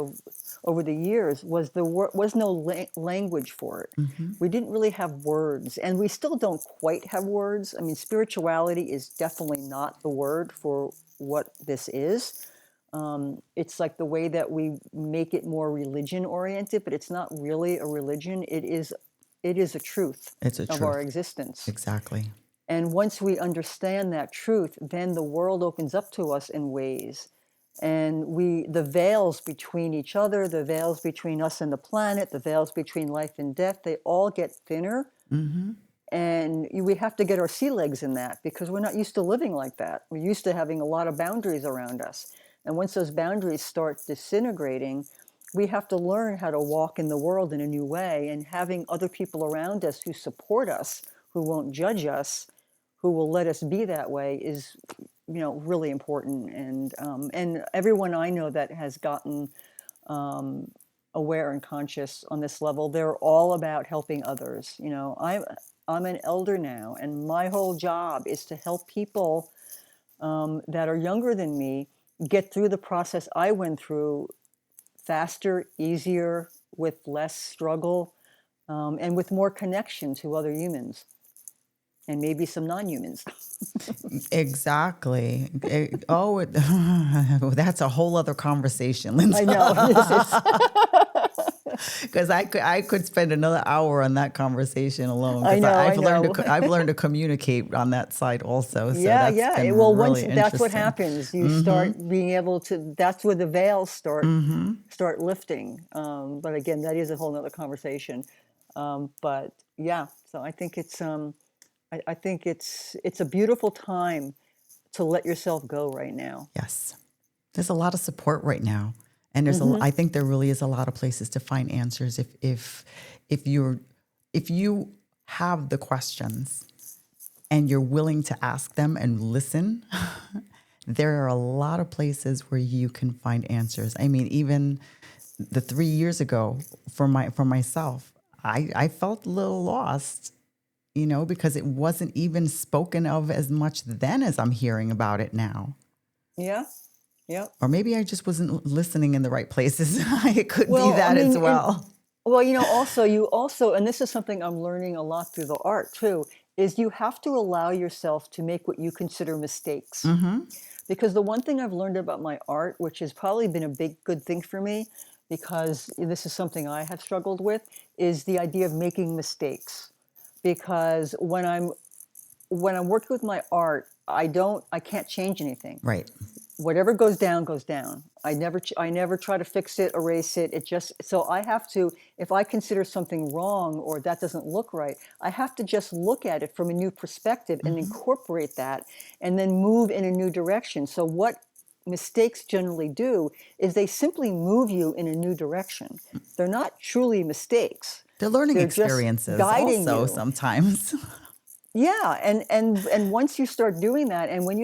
over the years, was was no language for it. Mhm. We didn't really have words, and we still don't quite have words. I mean, spirituality is definitely not the word for what this is. It's like the way that we make it more religion oriented, but it's not really a religion. It is a truth It's a of our truth. existence. Exactly. And once we understand that truth, then the world opens up to us in ways. And the veils between each other, the veils between us and the planet, the veils between life and death, they all get thinner. Mhm. And we have to get our sea legs in that, because we're not used to living like that. We're used to having a lot of boundaries around us. And once those boundaries start disintegrating, we have to learn how to walk in the world in a new way. And having other people around us who support us, who won't judge us, who will let us be that way, is really important. And everyone I know that has gotten aware and conscious on this level. They're all about helping others. You know, I'm an elder now, and my whole job is to help people that are younger than me get through the process I went through faster, easier, with less struggle, and with more connection to other humans and maybe some non-humans. Exactly. That's a whole other conversation, Linda. I know. Because I could spend another hour on that conversation alone. I know. I've learned to communicate on that side also. So Yeah, that's yeah. been Well, really once that's what interesting. happens, you start being able to. That's where the veils start lifting. But again, that is a whole nother conversation. But yeah, so I think I think it's a beautiful time to let yourself go right now. Yes. There's a lot of support right now. And I think there really is a lot of places to find answers if you have the questions and you're willing to ask them and listen. There are a lot of places where you can find answers. I mean, even the 3 years ago for myself, I felt a little lost, because it wasn't even spoken of as much then as I'm hearing about it now. Yeah. Yeah. Or maybe I just wasn't listening in the right places. It could be that as well. Well, you also, and this is something I'm learning a lot through the art too, is you have to allow yourself to make what you consider mistakes. Because the one thing I've learned about my art, which has probably been a big good thing for me, because this is something I have struggled with, is the idea of making mistakes. Because when I'm working with my art, I can't change anything. Right. Whatever goes down goes down. I never try to fix it, erase it. It just, so I have to, if I consider something wrong or that doesn't look right, I have to just look at it from a new perspective and incorporate that and then move in a new direction. So what mistakes generally do is they simply move you in a new direction. They're not truly mistakes. They're learning They're experiences just guiding also you. sometimes. Yeah, and once you start doing that, and when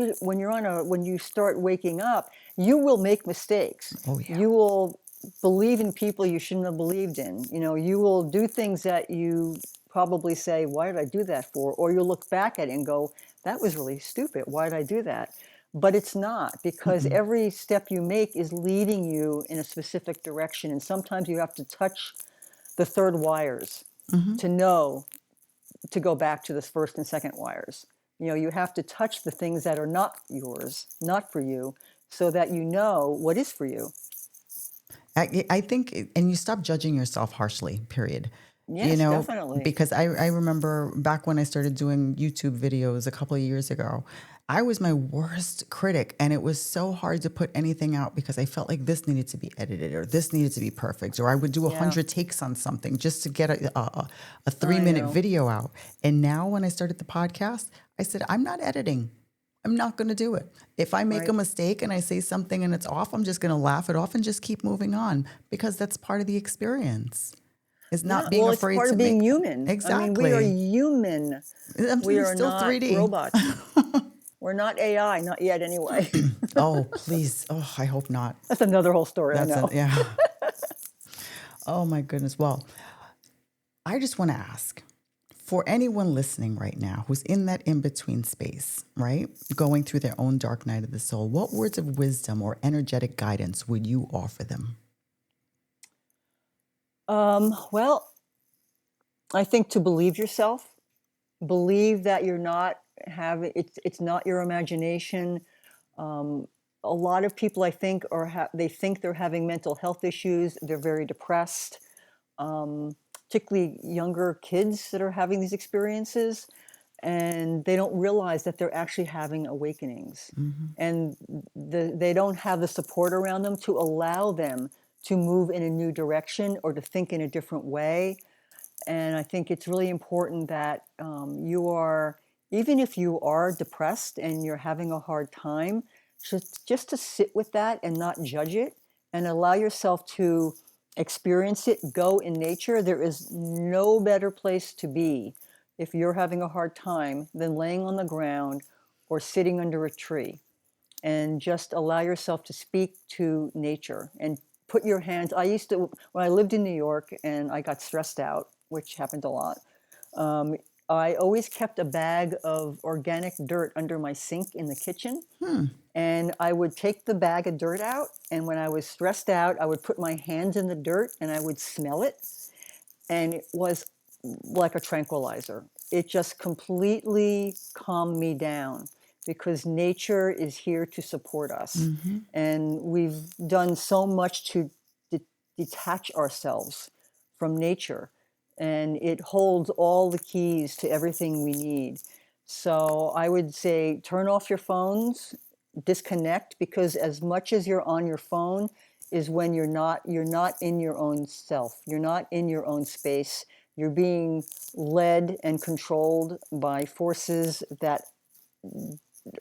you start waking up, you will make mistakes. Oh, yeah. You will believe in people you shouldn't have believed in. You know, you will do things that you probably say, "Why did I do that for?" Or you'll look back at it and go, "That was really stupid. Why did I do that?" But it's not, because every step you make is leading you in a specific direction, and sometimes you have to touch the third wires to know to go back to the first and second wires. You know, you have to touch the things that are not yours, not for you, so that you know what is for you. I think, and you stop judging yourself harshly, period. Yes, definitely. Because I remember back when I started doing YouTube videos a couple of years ago, I was my worst critic, and it was so hard to put anything out because I felt like this needed to be edited or this needed to be perfect, or I would do 100 takes on something just to get a 3-minute video out. And now when I started the podcast, I said, I'm not editing. I'm not going to do it. If I make a mistake and I say something and it's off, I'm just going to laugh it off and just keep moving on, because that's part of the experience. Is not being afraid it's part to of being make, human. Exactly. I mean, we are human. We are still not 3D. robots. We're not AI, not yet anyway. Oh, please. Oh, I hope not. That's another whole story, I know. Yeah. Oh, my goodness. Well, I just want to ask, for anyone listening right now who's in that in-between space, right, going through their own dark night of the soul, what words of wisdom or energetic guidance would you offer them? Well, I think to believe yourself, believe that you're not having, it's not your imagination. A lot of people, I think, they think they're having mental health issues. They're very depressed, particularly younger kids that are having these experiences, and they don't realize that they're actually having awakenings. And they don't have the support around them to allow them to move in a new direction or to think in a different way. And I think it's really important that even if you are depressed and you're having a hard time, just to sit with that and not judge it and allow yourself to experience it, go in nature. There is no better place to be if you're having a hard time than laying on the ground or sitting under a tree, and just allow yourself to speak to nature and put your hands, I used to, when I lived in New York and I got stressed out, which happened a lot, um, I always kept a bag of organic dirt under my sink in the kitchen. And I would take the bag of dirt out. And when I was stressed out, I would put my hands in the dirt and I would smell it. And it was like a tranquilizer. It just completely calmed me down because nature is here to support us. And we've done so much to detach ourselves from nature, and it holds all the keys to everything we need. So I would say turn off your phones, disconnect, because as much as you're on your phone is when you're not in your own self. You're not in your own space. You're being led and controlled by forces that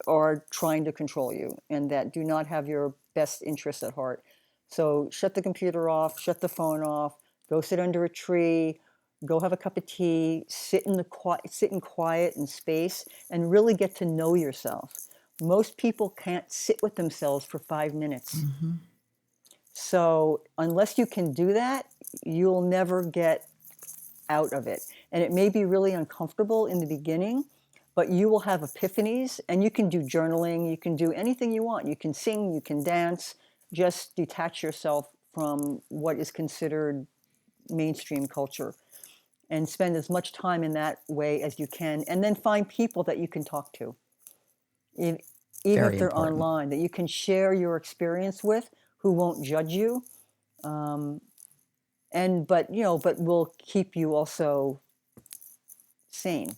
are trying to control you and that do not have your best interests at heart. So shut the computer off, shut the phone off, go sit under a tree, go have a cup of tea, sit in quiet and space, and really get to know yourself. Most people can't sit with themselves for 5 minutes. So unless you can do that, you'll never get out of it. And it may be really uncomfortable in the beginning, but you will have epiphanies, and you can do journaling, you can do anything you want. You can sing, you can dance, just detach yourself from what is considered mainstream culture and spend as much time in that way as you can. And then find people that you can talk to, even Very if they're important. online, that you can share your experience with, who won't judge you. But will keep you also sane,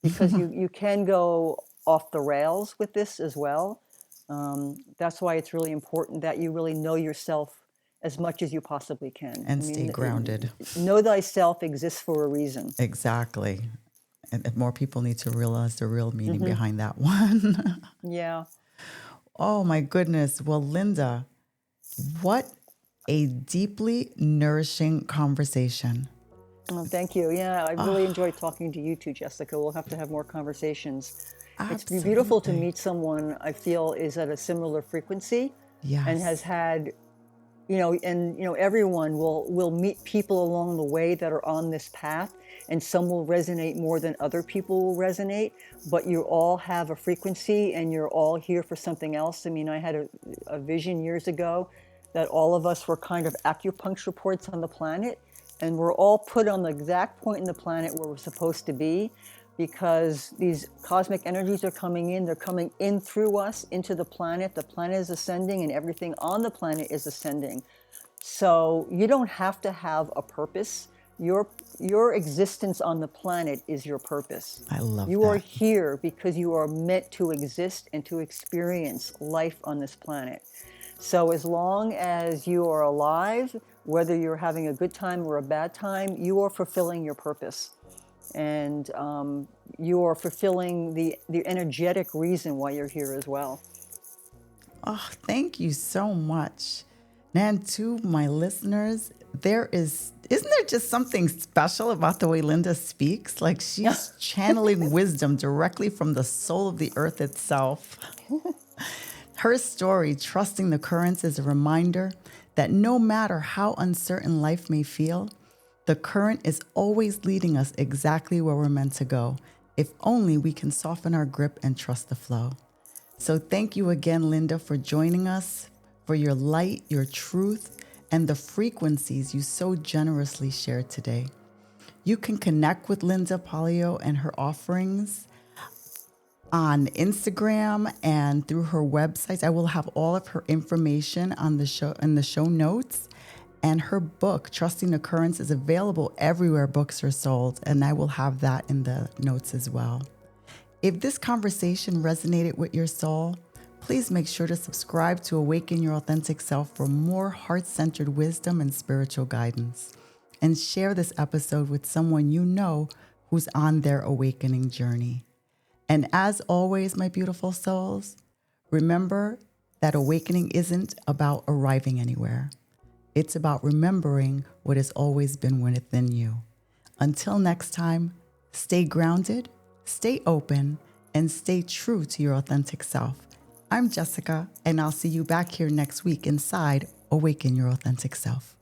because you can go off the rails with this as well. That's why it's really important that you really know yourself as much as you possibly can. And stay grounded. Know thyself exists for a reason. Exactly. And more people need to realize the real meaning behind that one. Yeah. Oh my goodness. Well, Lynnda, what a deeply nourishing conversation. Oh, thank you. Yeah, I really enjoyed talking to you too, Jessica. We'll have to have more conversations. Absolutely. It's beautiful to meet someone I feel is at a similar frequency and has Yes. had, everyone will meet people along the way that are on this path, and some will resonate more than other people will resonate, but you all have a frequency and you're all here for something else. I mean, I had a vision years ago that all of us were kind of acupuncture points on the planet, and we're all put on the exact point in the planet where we're supposed to be, because these cosmic energies are coming in. They're coming in through us into the planet. The planet is ascending and everything on the planet is ascending. So you don't have to have a purpose. Your existence on the planet is your purpose. I love You that. are here because you are meant to exist and to experience life on this planet. So as long as you are alive, whether you're having a good time or a bad time, you are fulfilling your purpose. And you are fulfilling the energetic reason why you're here as well. Oh, thank you so much. And to my listeners, isn't there just something special about the way Lynnda speaks? Like she's channeling wisdom directly from the soul of the earth itself. Her story, Trusting the Currents, is a reminder that no matter how uncertain life may feel, the current is always leading us exactly where we're meant to go, if only we can soften our grip and trust the flow. So thank you again, Lynnda, for joining us, for your light, your truth, and the frequencies you so generously shared today. You can connect with Lynnda Pollio and her offerings on Instagram and through her websites. I will have all of her information on the show in the show notes. And her book, Trusting the Currents, is available everywhere books are sold, and I will have that in the notes as well. If this conversation resonated with your soul, please make sure to subscribe to Awaken Your Authentic Self for more heart-centered wisdom and spiritual guidance. And share this episode with someone you know who's on their awakening journey. And as always, my beautiful souls, remember that awakening isn't about arriving anywhere. It's about remembering what has always been within you. Until next time, stay grounded, stay open, and stay true to your authentic self. I'm Jessica, and I'll see you back here next week inside awaken your authentic self.